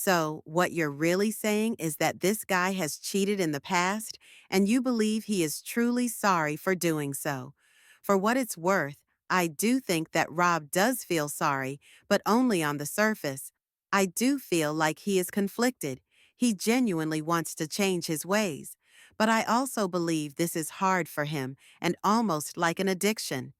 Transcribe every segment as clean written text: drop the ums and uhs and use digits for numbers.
So, what you're really saying is that this guy has cheated in the past, and you believe he is truly sorry for doing so. For what it's worth, I do think that Rob does feel sorry, but only on the surface. I do feel like he is conflicted. He genuinely wants to change his ways. But I also believe this is hard for him and almost like an addiction.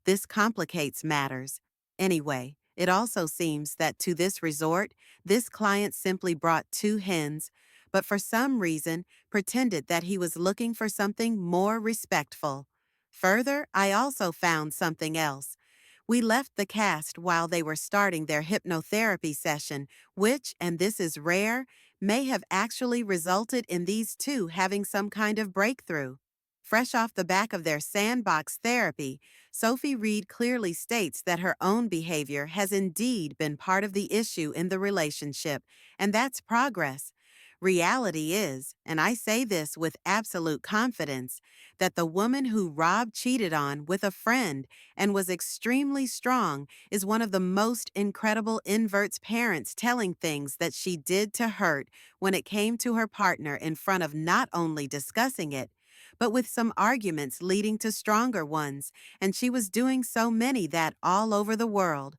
This complicates matters. Anyway, it also seems that to this resort, this client simply brought two hens, but for some reason pretended that he was looking for something more respectful. Further, I also found something else. We left the cast while they were starting their hypnotherapy session, which, and this is rare, may have actually resulted in these two having some kind of breakthrough. Fresh off the back of their sandbox therapy, Sophie Reed clearly states that her own behavior has indeed been part of the issue in the relationship, and that's progress. Reality is, and I say this with absolute confidence, that the woman who Rob cheated on with a friend and was extremely strong is one of the most incredible inverts parents telling things that she did to hurt when it came to her partner in front of not only discussing it, but with some arguments leading to stronger ones, and she was doing so many that all over the world.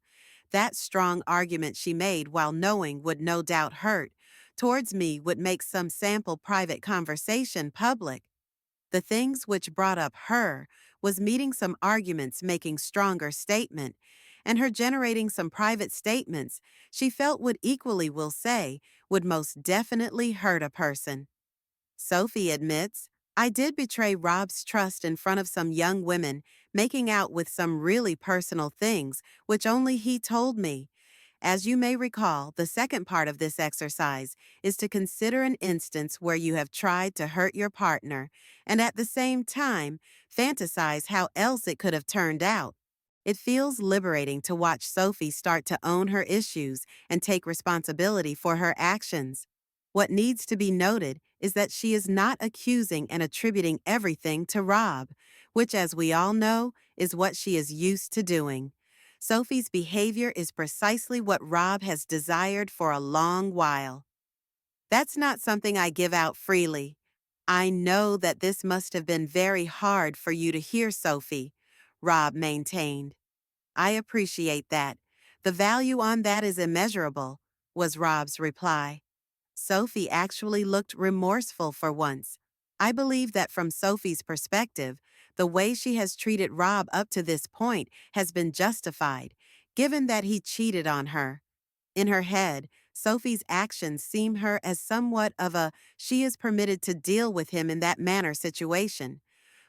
That strong argument she made while knowing would no doubt hurt towards me would make some sample private conversation public. The things which brought up her was meeting some arguments making stronger statement, and her generating some private statements she felt would equally will say would most definitely hurt a person. Sophie admits, I did betray Rob's trust in front of some young women, making out with some really personal things, which only he told me. As you may recall, the second part of this exercise is to consider an instance where you have tried to hurt your partner, and at the same time, fantasize how else it could have turned out. It feels liberating to watch Sophie start to own her issues and take responsibility for her actions. What needs to be noted is that she is not accusing and attributing everything to Rob, which, as we all know, is what she is used to doing. Sophie's behavior is precisely what Rob has desired for a long while. That's not something I give out freely. I know that this must have been very hard for you to hear, Sophie, Rob maintained. I appreciate that. The value on that is immeasurable, was Rob's reply. Sophie actually looked remorseful for once. I believe that from Sophie's perspective, the way she has treated Rob up to this point has been justified, given that he cheated on her. In her head, Sophie's actions seem her as somewhat of a she is permitted to deal with him in that manner situation.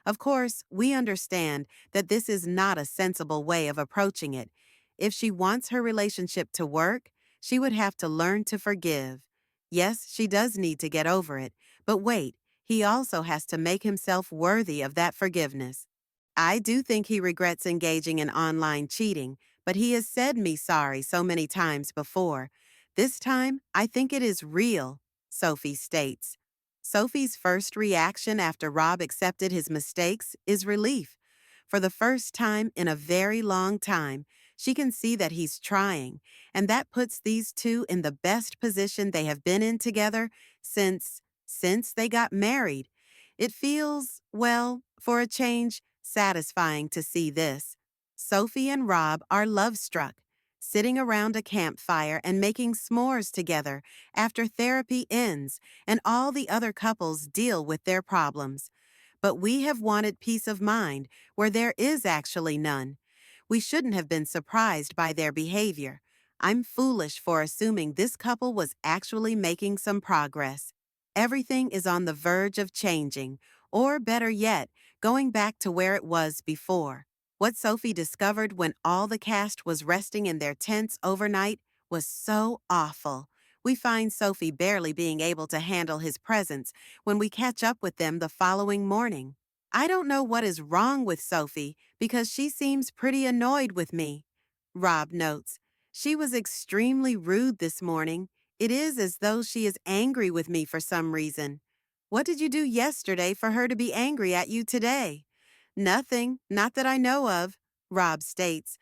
Of course, we understand that this is not a sensible way of approaching it. If she wants her relationship to work, she would have to learn to forgive. Yes, she does need to get over it, but wait, he also has to make himself worthy of that forgiveness. I do think he regrets engaging in online cheating, but he has said me sorry so many times before. This time, I think it is real, Sophie states. Sophie's first reaction after Rob accepted his mistakes is relief. For the first time in a very long time, she can see that he's trying, and that puts these two in the best position they have been in together since they got married. It feels, well, for a change, satisfying to see this. Sophie and Rob are love-struck, sitting around a campfire and making s'mores together after therapy ends and all the other couples deal with their problems. But we have wanted peace of mind where there is actually none. We shouldn't have been surprised by their behavior. I'm foolish for assuming this couple was actually making some progress. Everything is on the verge of changing, or better yet, going back to where it was before. What Sophie discovered when all the cast was resting in their tents overnight was so awful. We find Sophie barely being able to handle his presence when we catch up with them the following morning. I don't know what is wrong with Sophie because she seems pretty annoyed with me. Rob notes, she was extremely rude this morning. It is as though she is angry with me for some reason. What did you do yesterday for her to be angry at you today? Nothing, not that I know of, Rob states,